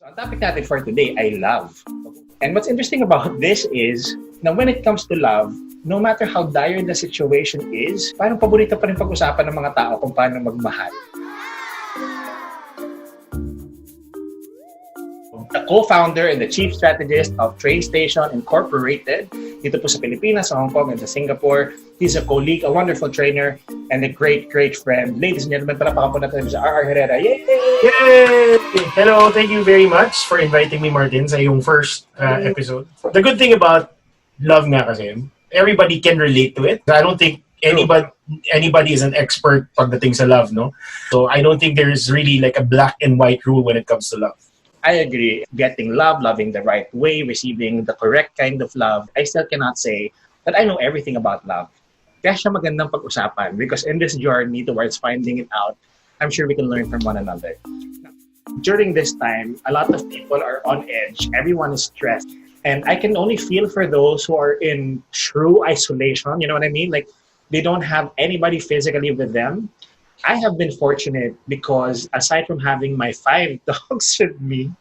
So ang topic natin for today ay love. And what's interesting about this is na when it comes to love, no matter how dire the situation is, parang paborito pa rin pag-usapan ng mga tao kung paano magmahal. The co-founder and the chief strategist of Train Station Incorporated, dito po sa Pilipinas, sa Hong Kong, and sa Singapore. He's a colleague, a wonderful trainer, and a great, great friend. Ladies and gentlemen, palapakan po natin sa RR Herrera. Yay! Yay! Hello, thank you very much for inviting me, Martin, sa iyong first episode. The good thing about love nga kasi, everybody can relate to it. I don't think anybody is an expert pagdating sa love, no? So I don't think there is really like a black and white rule when it comes to love. I agree. Getting love, loving the right way, receiving the correct kind of love. I still cannot say that I know everything about love. Kaya siya magandang pag-usapan because in this journey towards finding it out, I'm sure we can learn from one another. During this time, a lot of people are on edge. Everyone is stressed. And I can only feel for those who are in true isolation. You know what I mean? Like, they don't have anybody physically with them. I have been fortunate because aside from having my 5 dogs with me,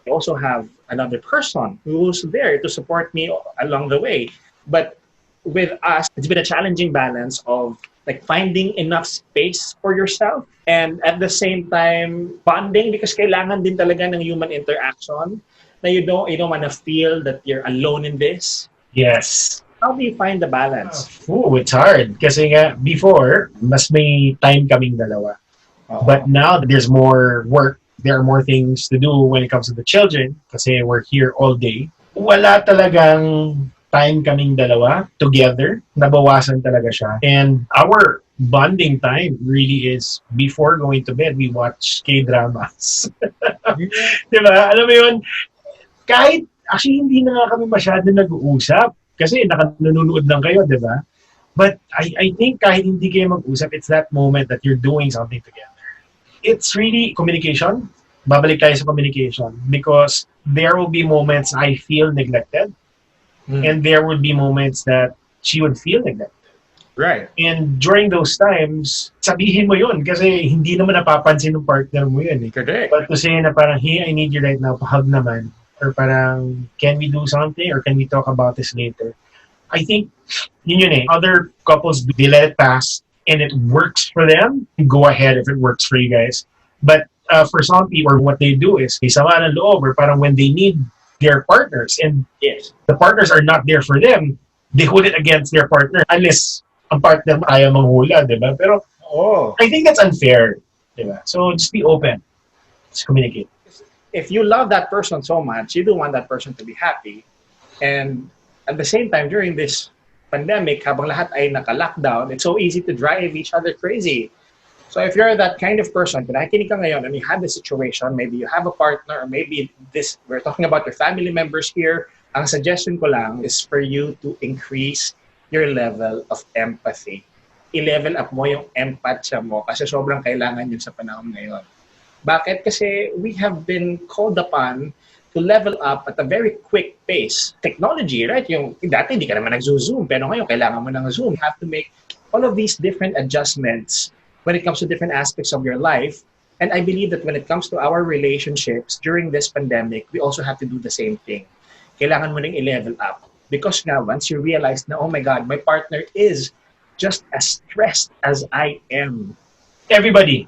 I also have another person who's there to support me along the way. But with us, it's been a challenging balance of like finding enough space for yourself and at the same time bonding because kailangan din talaga ng human interaction na you don't want to feel that you're alone in this. Yes. How do you find the balance? Oh, it's hard. Kasi nga, before, mas may time kaming dalawa. But now, there's more work. There are more things to do when it comes to the children kasi we're here all day. Wala talagang time kaming dalawa together. Nabawasan talaga siya. And our bonding time really is before going to bed, we watch K-dramas. Diba? Alam mo yun, kahit, actually, hindi na nga kami masyado nag-uusap. Kasi nanonood lang kayo, di ba? But I think kahit hindi kayo mag-usap, it's that moment that you're doing something together. It's really communication. Babalik tayo sa communication because there will be moments I feel neglected and there will be moments that she would feel neglected. Right. And during those times, sabihin mo yun kasi hindi naman napapansin ng partner mo yun. Correct. But to say na parang, hey, I need you right now, pahug naman. Or parang, can we do something? Or can we talk about this later? I think, yun eh. Other couples, they let it pass and it works for them. Go ahead if it works for you guys. But for some people, what they do is, may sama ng loob or parang when they need their partners and Yes. the partners are not there for them, they hold it against their partner unless ang partner ayaw manghula, di ba? Pero I think that's unfair. Di ba? So just be open. Just communicate. If you love that person so much, you do want that person to be happy. And at the same time, during this pandemic, habang lahat ay naka-lockdown, it's so easy to drive each other crazy. So if you're that kind of person, kung nakikinig ka ngayon and you have this situation, maybe you have a partner, or maybe we're talking about your family members here, ang suggestion ko lang is for you to increase your level of empathy. I-level up mo yung empathya mo kasi sobrang kailangan yun sa panahon ngayon. Bakit? Kasi we have been called upon to level up at a very quick pace. Technology, right? Yung dati hindi ka naman nag-zoom, pero ngayon kailangan mo ng Zoom. You have to make all of these different adjustments when it comes to different aspects of your life. And I believe that when it comes to our relationships during this pandemic, we also have to do the same thing. Kailangan mo nang i-level up. Because now, once you realize na, oh my God, my partner is just as stressed as I am. Everybody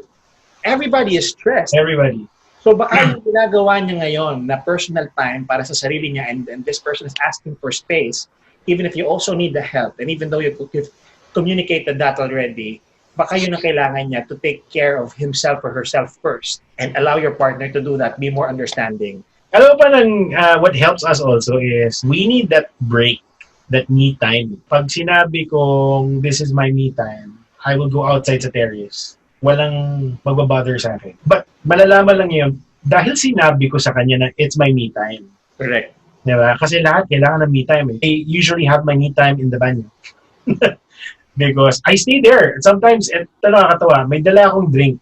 is stressed. Everybody. So baka yung ginagawa niya ngayon na personal time para sa sarili niya and this person is asking for space, even if you also need the help, and even though you've communicated that already, baka yun ang kailangan niya to take care of himself or herself first and allow your partner to do that, be more understanding. Alam mo pa what helps us also is we need that break, that me time. Pag sinabi kong this is my me time, I will go outside sa terrace. Walang magbabother sa akin. But malalaman lang yun dahil sinabi ko sa kanya na it's my me time. Correct. Diba? Kasi lahat kailangan ng me time. I usually have my me time in the banyo. Because I stay there. Sometimes, ito nakakatawa, may dala akong drink.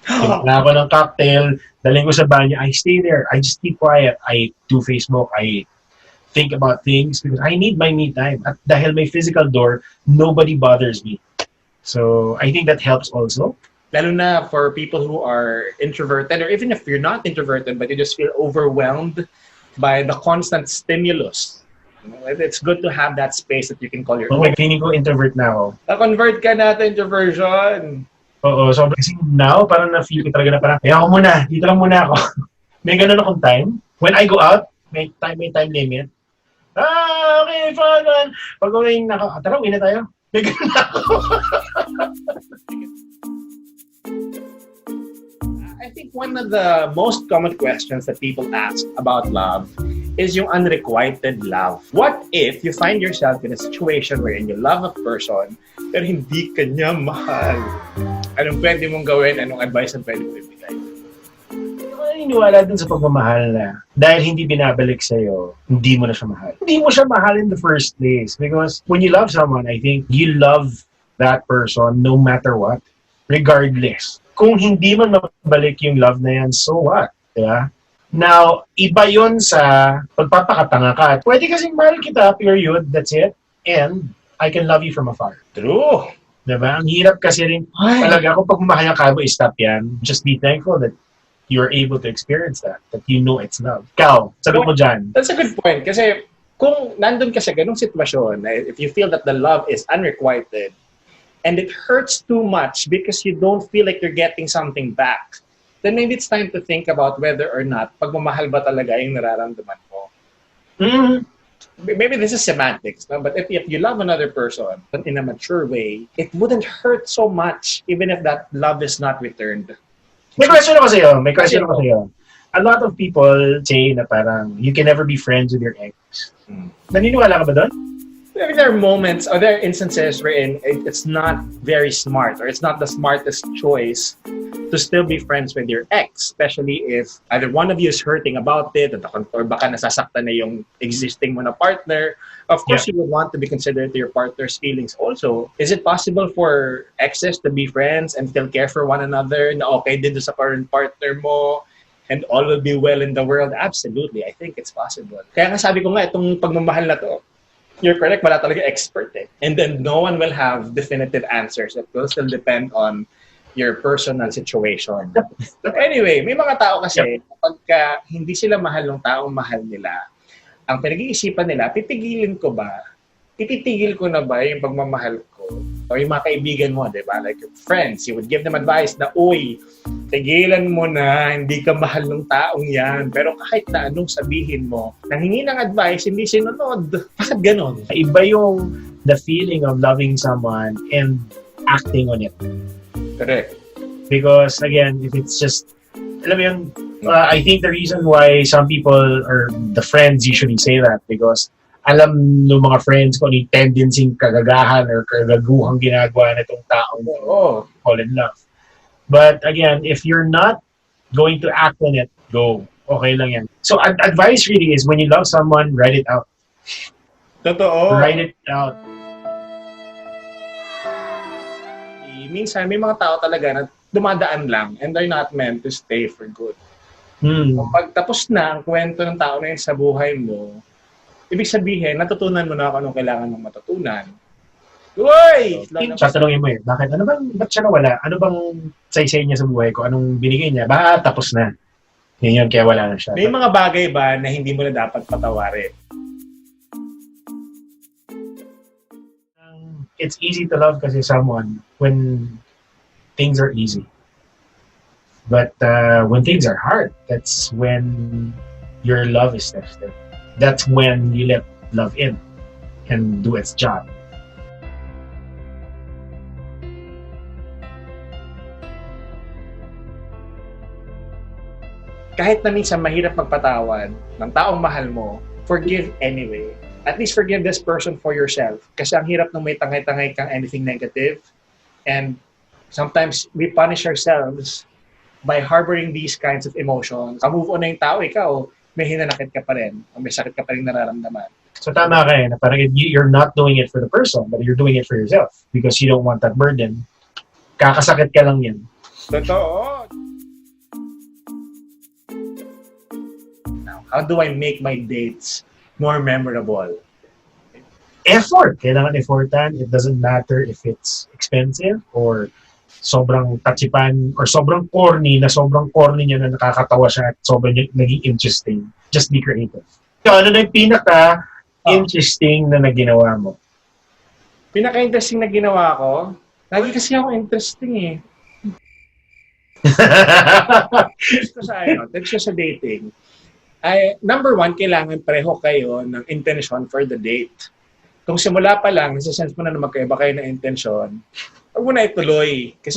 Dala ako ng cocktail, daling ko sa banyo, I stay there. I just keep quiet. I do Facebook. I think about things because I need my me time. At dahil may physical door, nobody bothers me. So I think that helps also. Lalo na for people who are introverted, or even if you're not introverted, but you just feel overwhelmed by the constant stimulus. It's good to have that space that you can call your Oh own. my, feeling ko introvert na ako. Na-convert ka na to introversion. Oo, so kasi now, parang na-feel ko talaga na parang, ako muna, dito lang muna ako. May ganun akong time. When I go out, may time limit. Okay, fun. Pag uwi tara, uwi na tayo. May ganun ako. I think one of the most common questions that people ask about love is yung unrequited love. What if you find yourself in a situation wherein you love a person pero hindi ka niya mahal? Anong pwede mong gawin? Anong advice ang pwede mong ibigay? Hindi ko naniniwala dun sa pagmamahal na dahil hindi binabalik sa'yo, hindi mo na siya mahal. Hindi mo siya mahal in the first place because when you love someone, I think you love that person no matter what, regardless. Kung hindi man mabalik yung love na yan, so what? Diba? Now, iba yun sa pagpapakatanga ka. Pwede kasing mahal kita, period, that's it. And I can love you from afar. True. Diba? Ang hirap kasi rin, talaga, kung pagmamahal ka mo, stop yan. Just be thankful that you're able to experience that you know it's love. Ikaw, sagot mo dyan. That's a good point. Kasi kung nandun ka sa ganung sitwasyon, if you feel that the love is unrequited, and it hurts too much because you don't feel like you're getting something back, then maybe it's time to think about whether or not pagmamahal ba talaga yung nararamdaman mo. Mm-hmm. Maybe this is semantics, no? But if you love another person in a mature way, it wouldn't hurt so much even if that love is not returned. May question ako sa'yo. A lot of people say na parang you can never be friends with your ex. Naniniwala ka ba doon? I mean, there are moments or there are instances wherein it's not very smart or it's not the smartest choice to still be friends with your ex, especially if either one of you is hurting about it or baka nasasaktan na yung existing mo na partner. Of course, you would want to be considerate to your partner's feelings also. Is it possible for exes to be friends and still care for one another na okay din sa current partner mo and all will be well in the world? Absolutely. I think it's possible. Kaya nga sabi ko nga, itong pagmamahal na to, you're correct, wala talaga expert eh. And then no one will have definitive answers. It will still depend on your personal situation. But anyway, may mga tao kasi, pagka hindi sila mahal ng taong mahal nila, ang pinag-iisipan nila, titigil ko na ba yung pagmamahal ko? O yung mga kaibigan mo, di ba? Like your friends, you would give them advice na, uy, tigilan mo na, hindi ka mahal ng taong yan. Pero kahit na anong sabihin mo, nanghingi ng advice, hindi sinunod. Bakit ganon? Iba yung the feeling of loving someone and acting on it. Correct. Because again, if it's just, alam mo yun, I think the reason why some people or the friends usually say that because alam ng mga friends ko yung tendency kagagahan or kagaguhang ginagawa na itong taong fall in love. But again, if you're not going to act on it, go. Okay lang yan. So advice really is when you love someone, write it out. Totoo. Write it out. Minsan may mga tao talaga na dumadaan lang and they're not meant to stay for good. Pag tapos na ang kwento ng tao na yun sa buhay mo, ibig sabihin, natutunan mo na kung anong kailangan mong matutunan. Uy! Tatanungin mo bakit? Ba't siya nawala? Ano bang saysay niya sa buhay ko? Anong binigay niya? Tapos na. Yun, kaya wala na siya. May mga bagay ba na hindi mo na dapat patawarin? It's easy to love kasi someone when things are easy. But when things are hard, that's when your love is tested. That's when you let love in and do its job. Kahit na minsan mahirap magpatawad ng taong mahal mo, forgive anyway. At least forgive this person for yourself. Kasi ang hirap nung may tangay-tangay kang anything negative. And sometimes we punish ourselves by harboring these kinds of emotions. Move on na yung tao, ikaw, may hinanakit ka pa rin. O may sakit ka pa rin nararamdaman. So tama ka na parang you're not doing it for the person, but you're doing it for yourself because you don't want that burden. Kakasakit ka lang yan. Totoo. Now, how do I make my dates more memorable? Effort. Kailangan effortan. It doesn't matter if it's expensive or sobrang tachipan or sobrang corny niya na nakakatawa siya at sobrang naging interesting. Just be creative. So, ano na yung pinaka-interesting na naginawa mo? Pinaka-interesting na ginawa ko, lagi kasi ako interesting eh. Tips ko sa dating. Number one, kailangan pareho kayo ng intention for the date. Kung simula pa lang, nasa-sense mo na magkaiba kayo ng intention, huwag mo na ituloy. Kasi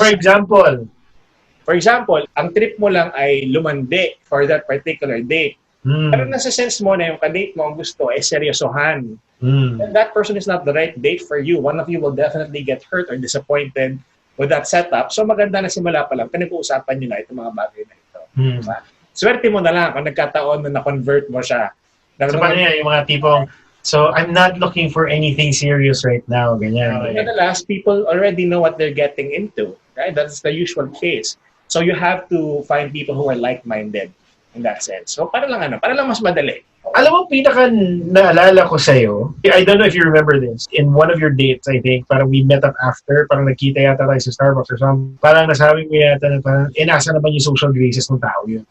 For example, ang trip mo lang ay lumandi for that particular date. Pero nasa-sense mo na yung ka-date mo ang gusto ay seryosohan. And that person is not the right date for you. One of you will definitely get hurt or disappointed with that setup. So maganda na simula pa lang, pinag-uusapan nyo na itong mga bagay na ito. Diba? Swerte mo na lang kung nagkataon na na-convert mo siya. So paano yan, yung mga tipong, so I'm not looking for anything serious right now, ganyan. Madalas, people already know what they're getting into. Right? That's the usual case. So you have to find people who are like-minded in that sense. So para lang mas madali. Alam mo, pinaka naalala ko sa'yo, I don't know if you remember this, in one of your dates, I think, parang we met up after, parang nagkita yata tayo sa Starbucks or something, parang nasabi mo yata na parang, nasa naman yung social graces ng tao yun.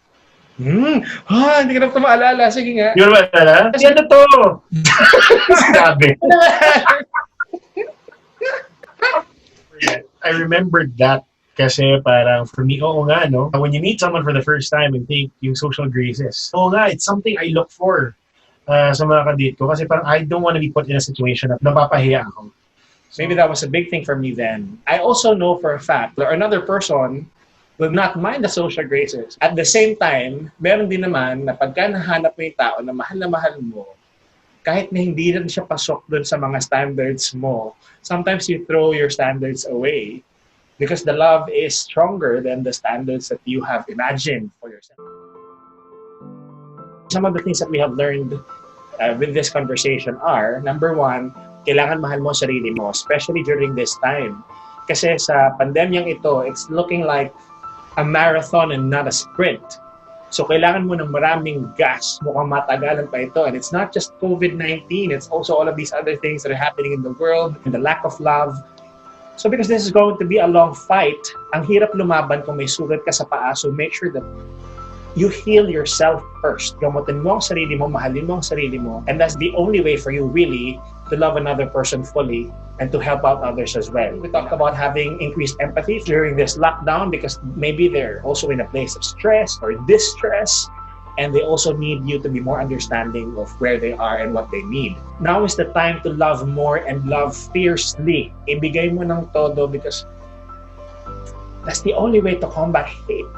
Hindi ko na ito maalala. Sige nga. Hindi mo na maalala? Kasi ano to? Sabi. I remembered that kasi parang for me, oo nga, no? When you meet someone for the first time and think yung social graces, oo nga, it's something I look for sa mga kadate ko kasi parang I don't want to be put in a situation na napapahiya ako. So, maybe that was a big thing for me then. I also know for a fact that another person will not mind the social graces. At the same time, meron din naman na pagka nahanap mo yung tao na mahal mo, kahit na hindi rin siya pasok dun sa mga standards mo, sometimes you throw your standards away because the love is stronger than the standards that you have imagined for yourself. Some of the things that we have learned with this conversation are, number one, kailangan mahal mo sarili mo, especially during this time. Kasi sa pandemyang ito, it's looking like a marathon and not a sprint. So kailangan mo ng maraming gas, mukhang matagalan pa ito. And it's not just Covid19, it's also all of these other things that are happening in the world, and the lack of love. So because this is going to be a long fight, ang hirap lumaban kung may sugat ka sa paa. So make sure that you heal yourself first. Gamutin mo ang sarili mo, mahalin mo ang sarili mo. And that's the only way for you really to love another person fully and to help out others as well. We talked about having increased empathy during this lockdown because maybe they're also in a place of stress or distress, and they also need you to be more understanding of where they are and what they need. Now is the time to love more and love fiercely. Ibigay mo ng todo because that's the only way to combat hate.